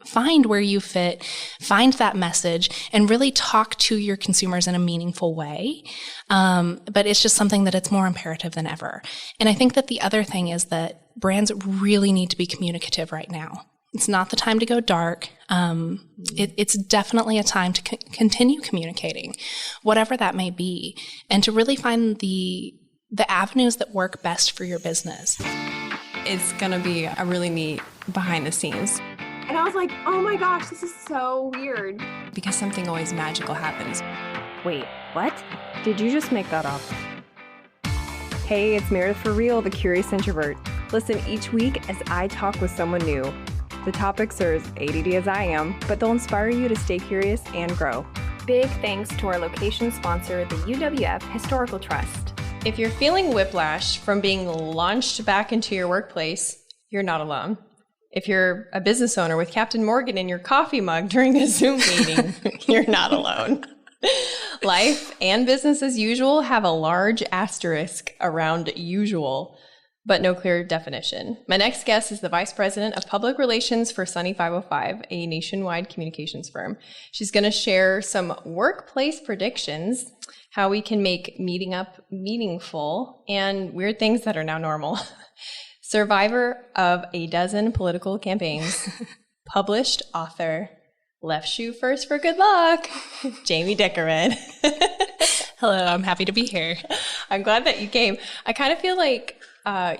find where you fit, find that message, and really talk to your consumers in a meaningful way. But it's just something that it's more imperative than ever. And I think that the other thing is that brands really need to be communicative right now. It's not the time to go dark. It's definitely a time to continue communicating, whatever that may be, and to really find the avenues that work best for your business. It's going to be a really neat behind the scenes. And I was like, oh my gosh, this is so weird. Because something always magical happens. Wait, what? Did you just make that up? Hey, it's Meredith for Real, the Curious Introvert. Listen each week as I talk with someone new. The topics are as ADD as I am, but they'll inspire you to stay curious and grow. Big thanks to our location sponsor, the UWF Historical Trust. If you're feeling whiplash from being launched back into your workplace, you're not alone. If you're a business owner with Captain Morgan in your coffee mug during a Zoom meeting, you're not alone. Life and business as usual have a large asterisk around usual, but no clear definition. My next guest is the Vice President of Public Relations for Sunny 505, a nationwide communications firm. She's going to share some workplace predictions, how we can make meeting up meaningful, and weird things that are now normal. Survivor of a dozen political campaigns, published author, left shoe first for good luck, Jamie Dickerman. Hello, I'm happy to be here. I'm glad that you came. I kind of feel like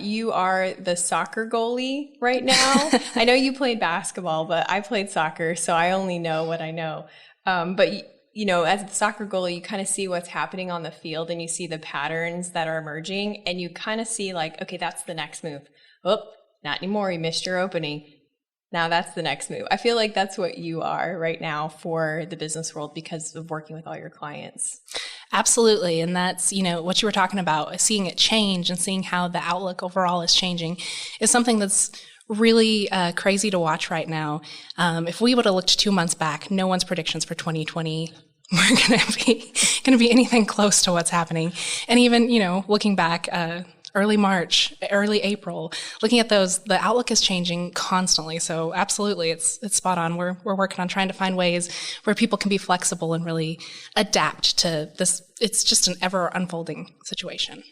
you are the soccer goalie right now. I know you played basketball, but I played soccer, so I only know what I know. But you know, as the soccer goalie, you kind of see what's happening on the field and you see the patterns that are emerging and you kind of see like, okay, that's the next move. Oh, not anymore. You missed your opening. Now that's the next move. I feel like that's what you are right now for the business world because of working with all your clients. Absolutely. And that's, you know, what you were talking about, seeing it change and seeing how the outlook overall is changing is something that's really crazy to watch right now. If we would have looked 2 months back, no one's predictions for 2020 were going to be anything close to what's happening. And even, you know, looking back, early March, early April, looking at those, the outlook is changing constantly. So absolutely, it's spot on. We're working on trying to find ways where people can be flexible and really adapt to this. It's just an ever unfolding situation.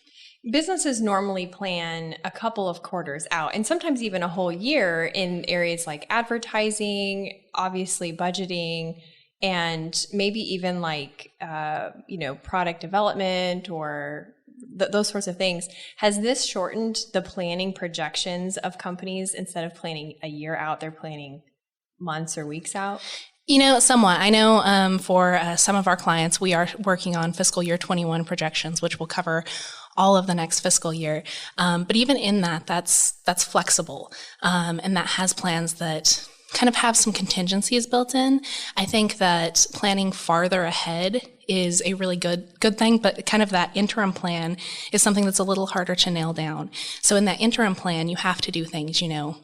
Businesses normally plan a couple of quarters out and sometimes even a whole year in areas like advertising, obviously budgeting, and maybe even like, product development or those sorts of things. Has this shortened the planning projections of companies? Instead of planning a year out, they're planning months or weeks out? You know, somewhat. I know for some of our clients, we are working on fiscal year 21 projections, which will cover all of the next fiscal year. But even in that, that's flexible. And that has plans that kind of have some contingencies built in. I think that planning farther ahead is a really good thing, but kind of that interim plan is something that's a little harder to nail down. So in that interim plan, you have to do things, you know,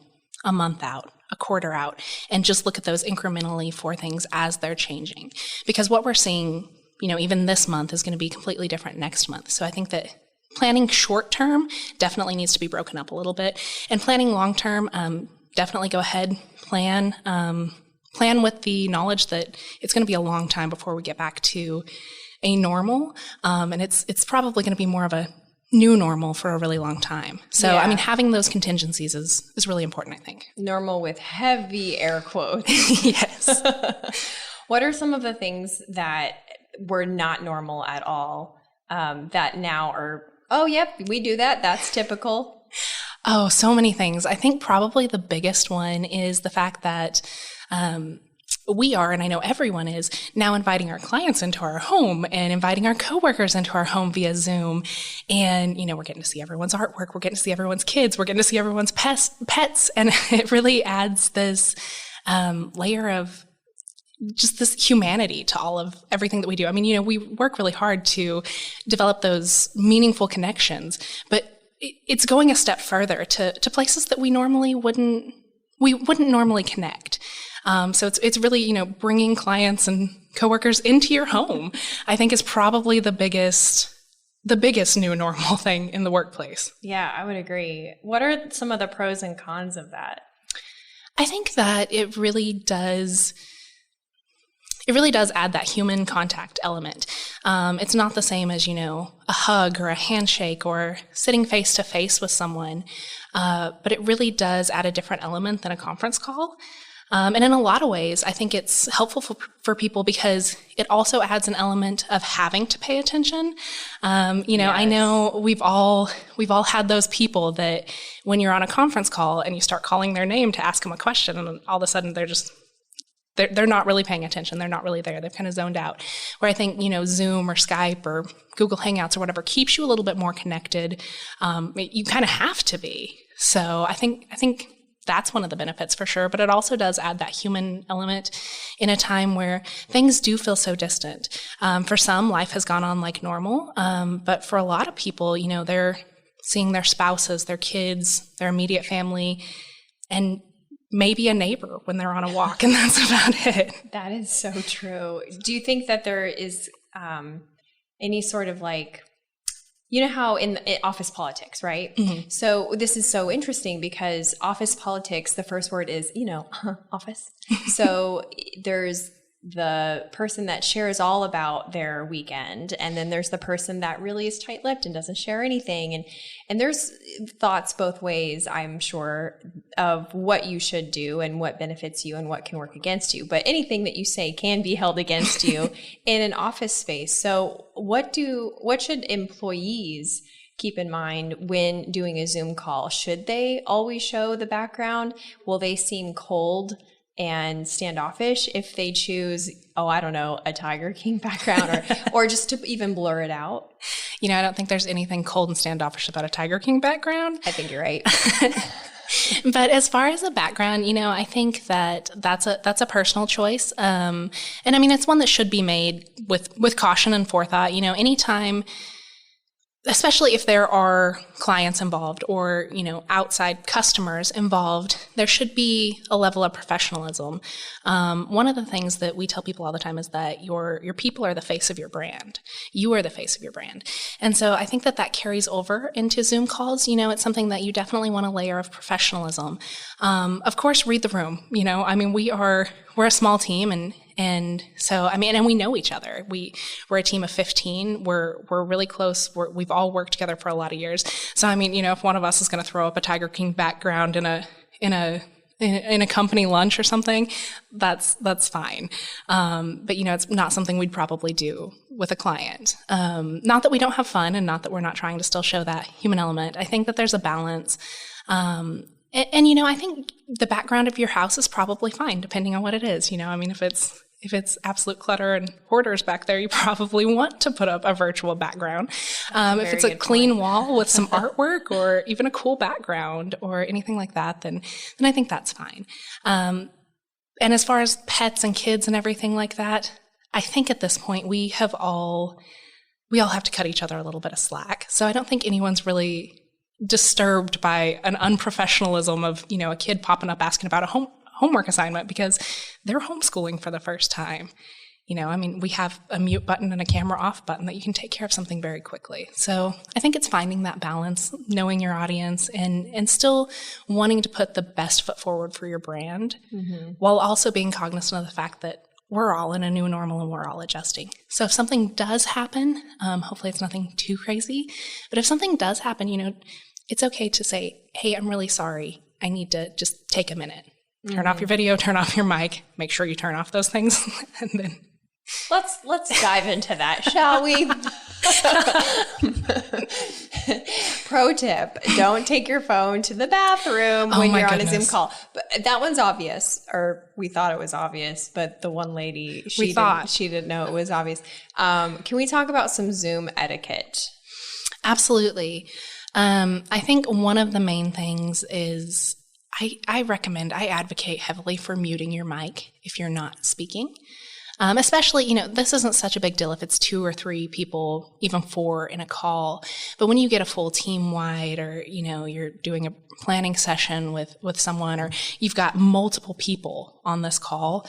a month out, a quarter out, and just look at those incrementally for things as they're changing. Because what we're seeing, you know, even this month is going to be completely different next month. So I think that planning short term definitely needs to be broken up a little bit, and planning long term, definitely go ahead, plan with the knowledge that it's going to be a long time before we get back to a normal, and it's probably going to be more of a new normal for a really long time. So, yeah. I mean, having those contingencies is really important, I think. Normal with heavy air quotes. Yes. What are some of the things that were not normal at all that now are, oh, yep, we do that, that's typical? Oh, so many things. I think probably the biggest one is the fact that we are, and I know everyone is, now inviting our clients into our home and inviting our coworkers into our home via Zoom. And, you know, we're getting to see everyone's artwork. We're getting to see everyone's kids. We're getting to see everyone's pets. And it really adds this layer of just this humanity to all of everything that we do. I mean, you know, we work really hard to develop those meaningful connections, but it's going a step further to places that we wouldn't normally connect. So it's really, you know, bringing clients and coworkers into your home, I think is probably the biggest new normal thing in the workplace. Yeah, I would agree. What are some of the pros and cons of that? I think that it really does add that human contact element. It's not the same as, a hug or a handshake or sitting face to face with someone, but it really does add a different element than a conference call. And in a lot of ways, I think it's helpful for people because it also adds an element of having to pay attention. Yes. I know we've all had those people that when you're on a conference call and you start calling their name to ask them a question, and all of a sudden they're not really paying attention. They're not really there. They've kind of zoned out. Where I think, Zoom or Skype or Google Hangouts or whatever keeps you a little bit more connected. You kind of have to be. So I think that's one of the benefits for sure, but it also does add that human element in a time where things do feel so distant. For some, life has gone on like normal, but for a lot of people, they're seeing their spouses, their kids, their immediate family, and maybe a neighbor when they're on a walk, and that's about it. That is so true. Do you think that there is any sort of how in office politics, right? Mm-hmm. So this is so interesting because office politics, the first word is, office. So there's the person that shares all about their weekend, and then there's the person that really is tight-lipped and doesn't share anything. And there's thoughts both ways, I'm sure, of what you should do and what benefits you and what can work against you. But anything that you say can be held against you in an office space. So what should employees keep in mind when doing a Zoom call? Should they always show the background? Will they seem cold and standoffish if they choose, a Tiger King background or just to even blur it out? I don't think there's anything cold and standoffish about a Tiger King background. I think you're right. But as far as a background, I think that's a personal choice. And I mean, it's one that should be made with caution and forethought. Anytime, especially if there are clients involved or, outside customers involved, there should be a level of professionalism. One of the things that we tell people all the time is that your people are the face of your brand. You are the face of your brand. And so I think that carries over into Zoom calls. It's something that you definitely want a layer of professionalism. Of course, read the room. We're a small team and so, and we know each other. We're a team of 15. We're really close. We've all worked together for a lot of years. So, if one of us is going to throw up a Tiger King background in a company lunch or something, that's fine. But it's not something we'd probably do with a client. Not that we don't have fun and not that we're not trying to still show that human element. I think that there's a balance. And I think the background of your house is probably fine, depending on what it is. If it's absolute clutter and hoarders back there, you probably want to put up a virtual background. If it's a clean wall with some artwork or even a cool background or anything like that, then I think that's fine. And as far as pets and kids and everything like that, I think at this point we all have to cut each other a little bit of slack. So I don't think anyone's really disturbed by an unprofessionalism of, a kid popping up asking about a homework assignment because they're homeschooling for the first time. We have a mute button and a camera off button that you can take care of something very quickly. So I think it's finding that balance, knowing your audience and still wanting to put the best foot forward for your brand, mm-hmm. while also being cognizant of the fact that we're all in a new normal and we're all adjusting. So if something does happen, hopefully it's nothing too crazy, but if something does happen, it's okay to say, hey, I'm really sorry. I need to just take a minute. Turn off your video, turn off your mic, make sure you turn off those things, and then let's dive into that, shall we? Pro tip: don't take your phone to the bathroom when you're on a Zoom call. But that one's obvious, or we thought it was obvious. But the one lady, she didn't know it was obvious. Can we talk about some Zoom etiquette? Absolutely. I think one of the main things is I advocate heavily for muting your mic if you're not speaking. Especially, this isn't such a big deal if it's 2 or 3 people, even 4 in a call. But when you get a full team wide or, you're doing a planning session with someone or you've got multiple people on this call,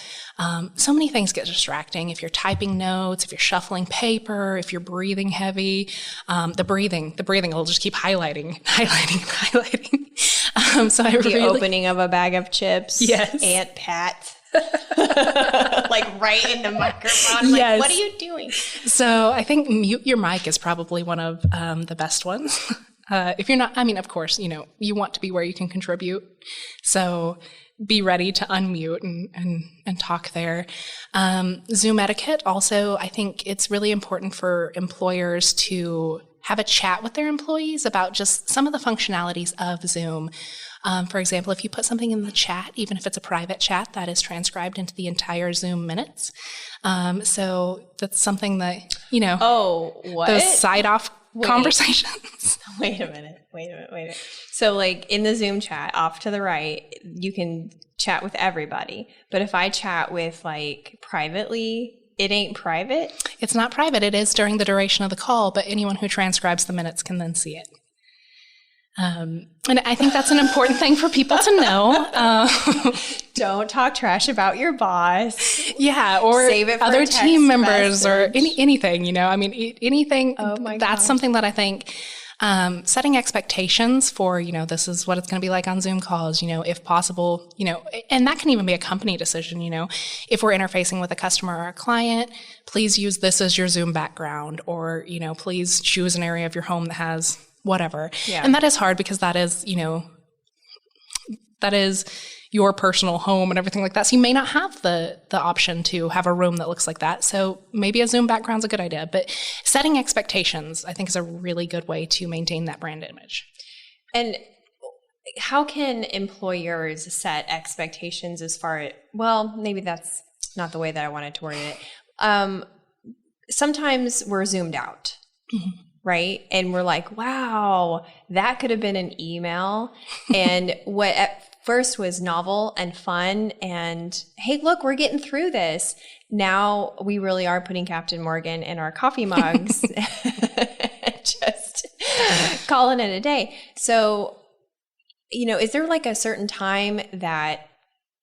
so many things get distracting. If you're typing notes, if you're shuffling paper, if you're breathing heavy, the breathing will just keep highlighting. So I the opening of a bag of chips. Yes. Aunt Pat. Like right in the microphone. Like, what are you doing? So I think mute your mic is probably one of the best ones. If you're not, I mean, of course, you want to be where you can contribute. So be ready to unmute and talk there. Zoom etiquette also, I think it's really important for employers to have a chat with their employees about just some of the functionalities of Zoom. For example, if you put something in the chat, even if it's a private chat, that is transcribed into the entire Zoom minutes. So that's something that, Oh, what? those side-off conversations. Wait a minute. So like in the Zoom chat off to the right, you can chat with everybody. But if I chat with like privately, it ain't private? It's not private. It is during the duration of the call, but anyone who transcribes the minutes can then see it. And I think that's an important thing for people to know. Don't talk trash about your boss. Yeah, or save it for other a text team members message. or anything, I mean, anything. Oh my that's gosh. something that I think setting expectations for, this is what it's going to be like on Zoom calls, if possible, and that can even be a company decision, if we're interfacing with a customer or a client, please use this as your Zoom background, or, please choose an area of your home that has whatever. Yeah. And that is hard because that is, that is your personal home and everything like that. So you may not have the option to have a room that looks like that. So maybe a Zoom background's a good idea. But setting expectations, I think, is a really good way to maintain that brand image. And how can employers set expectations as far as, well, maybe that's not the way that I wanted to word it. Sometimes we're zoomed out. Mm-hmm. Right? And we're like, wow, that could have been an email. And what at first was novel and fun and, hey, look, we're getting through this. Now we really are putting Captain Morgan in our coffee mugs, just calling it a day. So, is there like a certain time that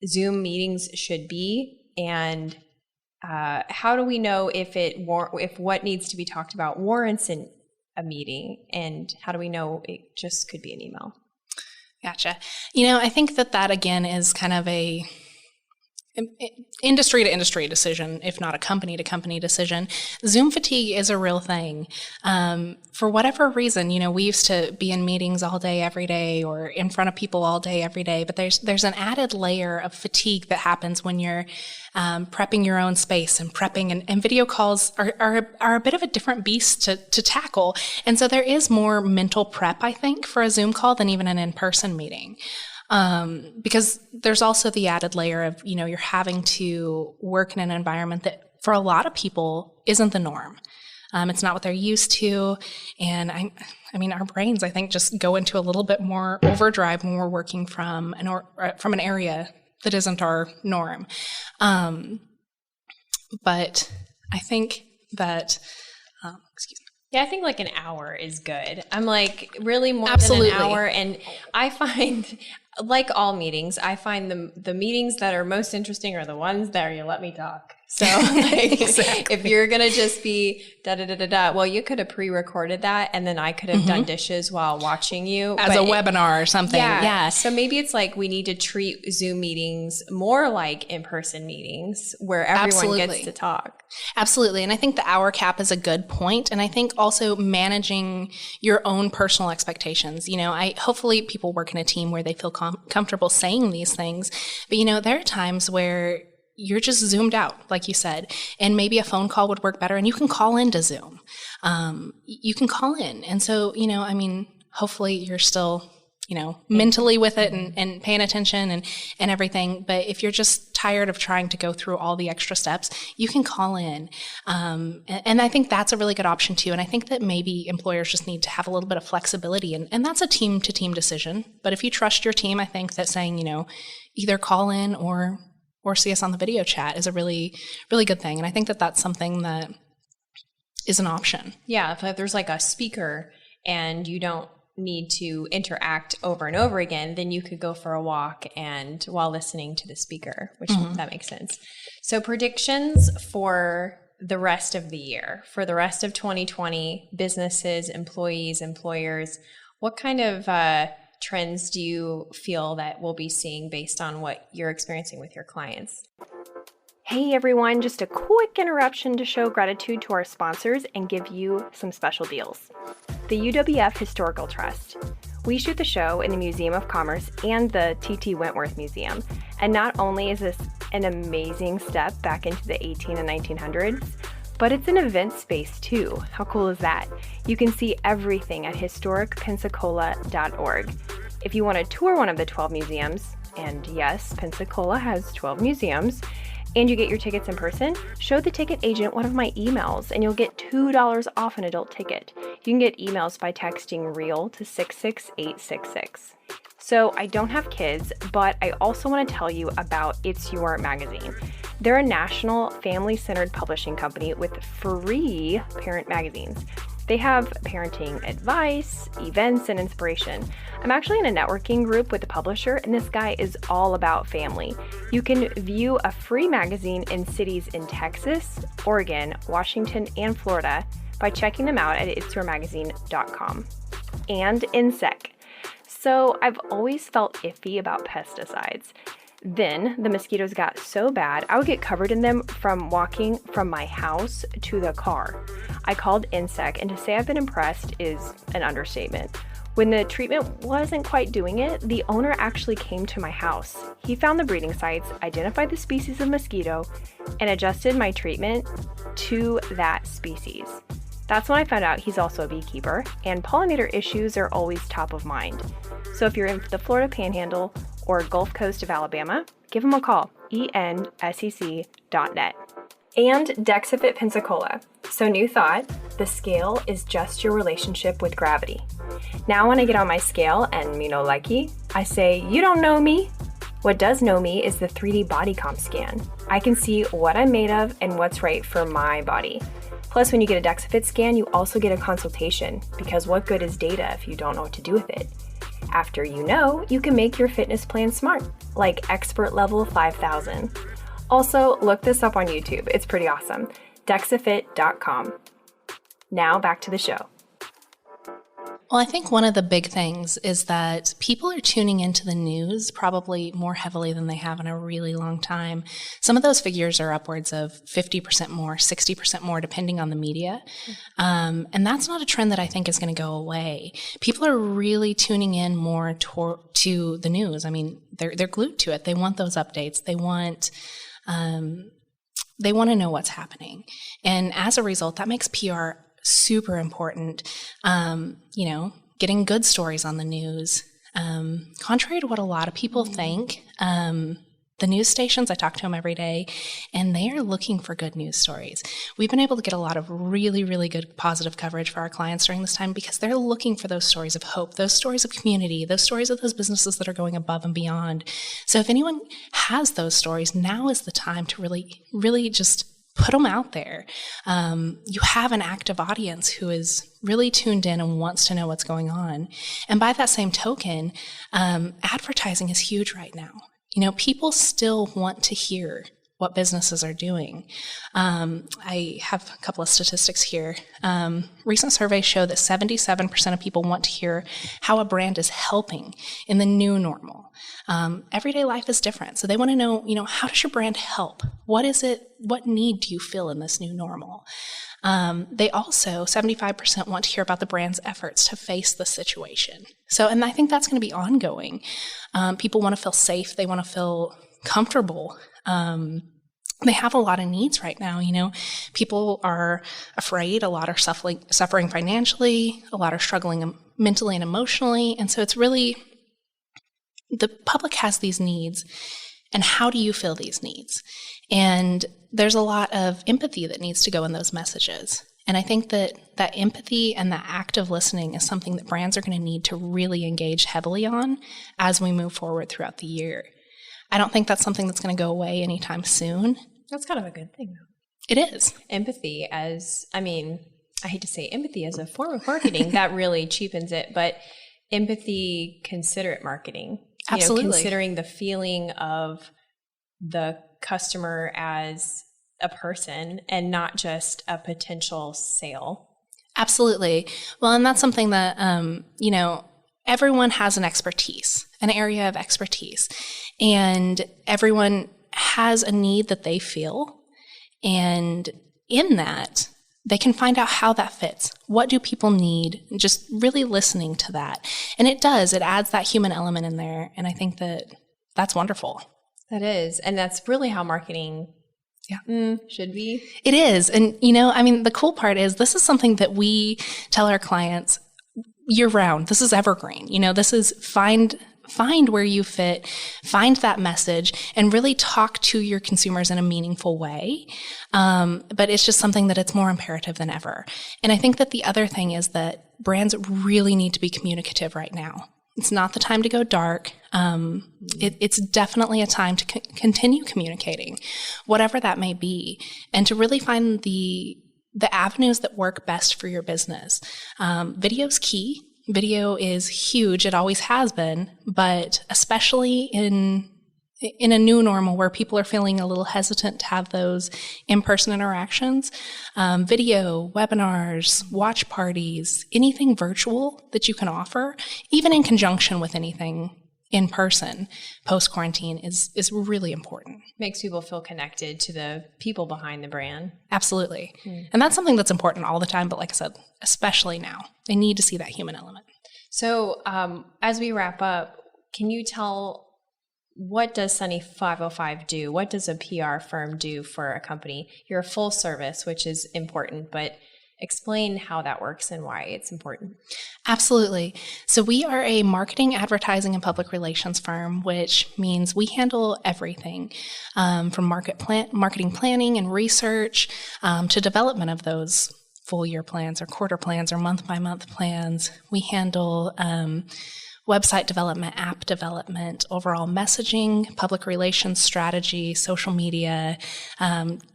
Zoom meetings should be? And how do we know if what needs to be talked about warrants a meeting, and how do we know it just could be an email? Gotcha. I think that again is kind of a industry to industry decision, if not a company to company decision. Zoom fatigue is a real thing. For whatever reason, we used to be in meetings all day, every day, or in front of people all day, every day. But there's an added layer of fatigue that happens when you're prepping your own space and prepping, and video calls are a bit of a different beast to tackle. And so there is more mental prep, I think, for a Zoom call than even an in-person meeting. Because there's also the added layer of, you're having to work in an environment that for a lot of people isn't the norm. It's not what they're used to. And I mean, our brains, I think, just go into a little bit more overdrive when we're working from an area that isn't our norm. But I think that, excuse me. Yeah, I think like an hour is good. I'm like really more Absolutely. than an hour. And I find, like all meetings, I find the meetings that are most interesting are the ones that you let me talk. So like, Exactly. If you're going to just be da-da-da-da-da, well, you could have pre-recorded that and then I could have done dishes while watching you. As a webinar or something. Yeah. So maybe it's like we need to treat Zoom meetings more like in-person meetings where everyone gets to talk. Absolutely. And I think the hour cap is a good point. And I think also managing your own personal expectations. Hopefully people work in a team where they feel comfortable saying these things. But, there are times where you're just zoomed out, like you said, and maybe a phone call would work better, and you can call into Zoom. You can call in. And so, hopefully you're still, mentally with it and paying attention and everything. But if you're just tired of trying to go through all the extra steps, you can call in. And I think that's a really good option too. And I think that maybe employers just need to have a little bit of flexibility, and that's a team to team decision. But if you trust your team, I think that saying, either call in or see us on the video chat is a really, really good thing. And I think that that's something that is an option. Yeah, if there's like a speaker and you don't need to interact over and over again, then you could go for a walk and while listening to the speaker, which that makes sense. So predictions for the rest of the year, for the rest of 2020, businesses, employees, employers, what kind of trends do you feel that we'll be seeing based on what you're experiencing with your clients? Hey everyone, just a quick interruption to show gratitude to our sponsors and give you some special deals. The UWF Historical Trust. We shoot the show in the Museum of Commerce and the T.T. Wentworth Museum. And not only is this an amazing step back into the 18 and 1900s, but it's an event space too. How cool is that? You can see everything at historicpensacola.org. If you want to tour one of the 12 museums, and yes, Pensacola has 12 museums, and you get your tickets in person, show the ticket agent one of my emails and you'll get $2 off an adult ticket. You can get emails by texting REAL to 66866. So I don't have kids, but I also want to tell you about It's Your Magazine. They're a national family-centered publishing company with free parent magazines. They have parenting advice, events, and inspiration. I'm actually in a networking group with the publisher, and this guy is all about family. You can view a free magazine in cities in Texas, Oregon, Washington, and Florida by checking them out at itsyourmagazine.com. And INSEC. So I've always felt iffy about pesticides. Then the mosquitoes got so bad, I would get covered in them from walking from my house to the car. I called INSEC, and to say I've been impressed is an understatement. When the treatment wasn't quite doing it, the owner actually came to my house. He found the breeding sites, identified the species of mosquito, and adjusted my treatment to that species. That's when I found out he's also a beekeeper, and pollinator issues are always top of mind. So if you're in the Florida Panhandle or Gulf Coast of Alabama, give him a call, ensec.net. And Dexafit Pensacola. So new thought, the scale is just your relationship with gravity. Now when I get on my scale and me no likey, I say, you don't know me. What does know me is the 3D body comp scan. I can see what I'm made of and what's right for my body. Plus, when you get a Dexafit scan, you also get a consultation, because what good is data if you don't know what to do with it? After you know, you can make your fitness plan smart, like Expert Level 5000. Also, look this up on YouTube. It's pretty awesome. Dexafit.com. Now back to the show. Well, I think one of the big things is that people are tuning into the news probably more heavily than they have in a really long time. Some of those figures are upwards of 50% more, 60% more, depending on the media. And that's not a trend that I think is going to go away. People are really tuning in more to the news. I mean, they're glued to it. They want those updates. They want to know what's happening. And as a result, that makes PR super important. Getting good stories on the news. Contrary to what a lot of people think, the news stations, I talk to them every day, and they are looking for good news stories. We've been able to get a lot of really, really good positive coverage for our clients during this time because they're looking for those stories of hope, those stories of community, those stories of those businesses that are going above and beyond. So if anyone has those stories, now is the time to really, really just put them out there. You have an active audience who is really tuned in and wants to know what's going on. And by that same token, advertising is huge right now. People still want to hear what businesses are doing. I have a couple of statistics here. Recent surveys show that 77% of people want to hear how a brand is helping in the new normal. Everyday life is different. So they want to know, how does your brand help? What is it? What need do you feel in this new normal? They also, 75% want to hear about the brand's efforts to face the situation. And I think that's going to be ongoing. People want to feel safe. They want to feel comfortable. They have a lot of needs right now. People are afraid. A lot are suffering financially. A lot are struggling mentally and emotionally. And so it's really, the public has these needs. And how do you fill these needs? And there's a lot of empathy that needs to go in those messages. And I think that empathy and that active listening is something that brands are going to need to really engage heavily on as we move forward throughout the year. I don't think that's something that's going to go away anytime soon. That's kind of a good thing, though. It is. Empathy I hate to say empathy as a form of marketing, that really cheapens it, but empathy, considerate marketing. Absolutely. Considering the feeling of the customer as a person and not just a potential sale. Absolutely. Well, and that's something that, everyone has an area of expertise, and everyone has a need that they feel. And in that, they can find out how that fits. What do people need? Just really listening to that. And it adds that human element in there. And I think that's wonderful. That is. And that's really how marketing should be. It is. And, the cool part is this is something that we tell our clients year round. This is evergreen. This is find where you fit, find that message, and really talk to your consumers in a meaningful way. But it's just something that it's more imperative than ever. And I think that the other thing is that brands really need to be communicative right now. It's not the time to go dark. It's definitely a time to continue communicating, whatever that may be, and to really find the avenues that work best for your business. Video's key. Video is huge. It always has been, but especially in a new normal where people are feeling a little hesitant to have those in-person interactions, video, webinars, watch parties, anything virtual that you can offer, even in conjunction with anything in person post-quarantine is really important. Makes people feel connected to the people behind the brand. Absolutely. And that's something that's important all the time, but like I said, especially now, they need to see that human element. So as we wrap up, can you tell, what does Sunny 505 do? What does a PR firm do for a company? You're a full service, which is important, but explain how that works and why it's important. Absolutely. So we are a marketing, advertising, and public relations firm, which means we handle everything from marketing planning and research to development of those full year plans or quarter plans or month-by-month plans. We handle website development, app development, overall messaging, public relations strategy, social media,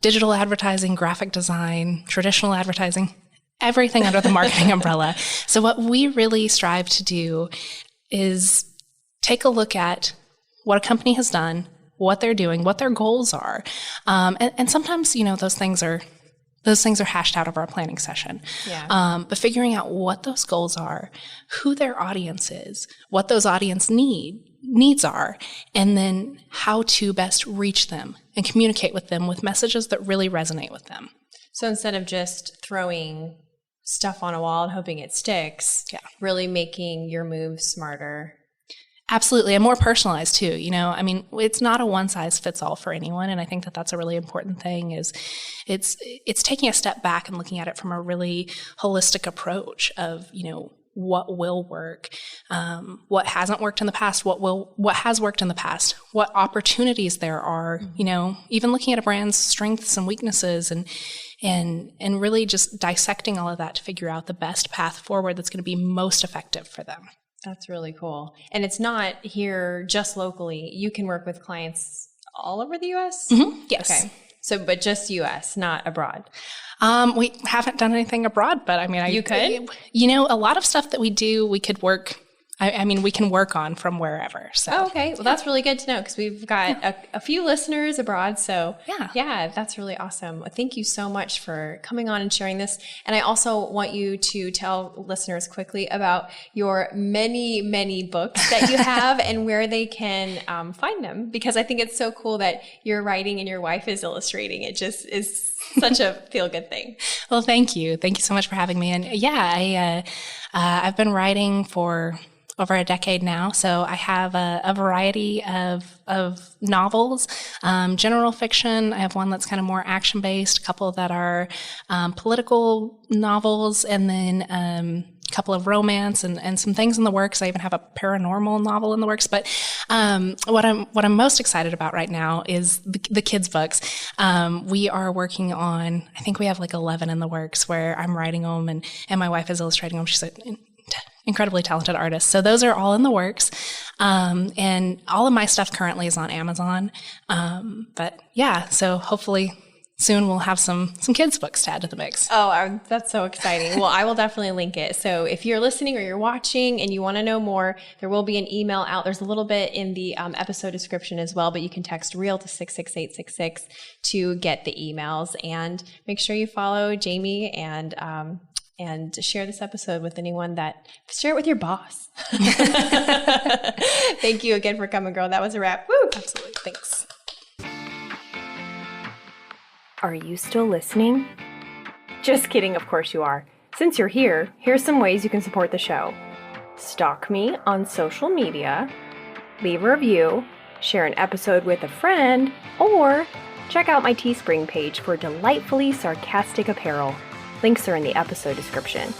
digital advertising, graphic design, traditional advertising, everything under the marketing umbrella. So what we really strive to do is take a look at what a company has done, what they're doing, what their goals are. And sometimes, those things are hashed out of our planning session. Yeah. But figuring out what those goals are, who their audience is, what those audience needs are, and then how to best reach them and communicate with them with messages that really resonate with them. So instead of just throwing stuff on a wall and hoping it sticks, really making your moves smarter. Absolutely, and more personalized too. It's not a one size fits all for anyone, and I think that that's a really important thing. Is it's taking a step back and looking at it from a really holistic approach of what will work, what hasn't worked in the past, what has worked in the past, what opportunities there are. Even looking at a brand's strengths and weaknesses, and really just dissecting all of that to figure out the best path forward that's going to be most effective for them. That's really cool. And it's not here just locally. You can work with clients all over the U.S.? Mm-hmm. Yes. Okay. So, but just U.S., not abroad. We haven't done anything abroad, but you could? A lot of stuff that we do, we could work. We can work on from wherever. So. Oh, okay. Well, that's really good to know because we've got a few listeners abroad. So yeah, that's really awesome. Thank you so much for coming on and sharing this. And I also want you to tell listeners quickly about your many, many books that you have and where they can find them, because I think it's so cool that you're writing and your wife is illustrating. It just is such a feel-good thing. Well, thank you. Thank you so much for having me. And I've been writing for over a decade now. So I have a variety of novels, general fiction. I have one that's kind of more action-based, a couple that are political novels, and then a couple of romance and some things in the works. I even have a paranormal novel in the works. But what I'm most excited about right now is the kids' books. We are working on, I think we have like 11 in the works where I'm writing them and my wife is illustrating them. She's an incredibly talented artist. So those are all in the works. And all of my stuff currently is on Amazon. But yeah, so hopefully soon we'll have some kids' books to add to the mix. Oh, that's so exciting. Well, I will definitely link it. So if you're listening or you're watching and you want to know more, there will be an email out. There's a little bit in the episode description as well, but you can text REAL to 66866 to get the emails. And make sure you follow Jamie and And share this episode with anyone share it with your boss. Thank you again for coming, girl. That was a wrap. Woo! Absolutely. Thanks. Are you still listening? Just kidding, of course you are. Since you're here, here's some ways you can support the show. Stalk me on social media, leave a review, share an episode with a friend, or check out my Teespring page for delightfully sarcastic apparel. Links are in the episode description.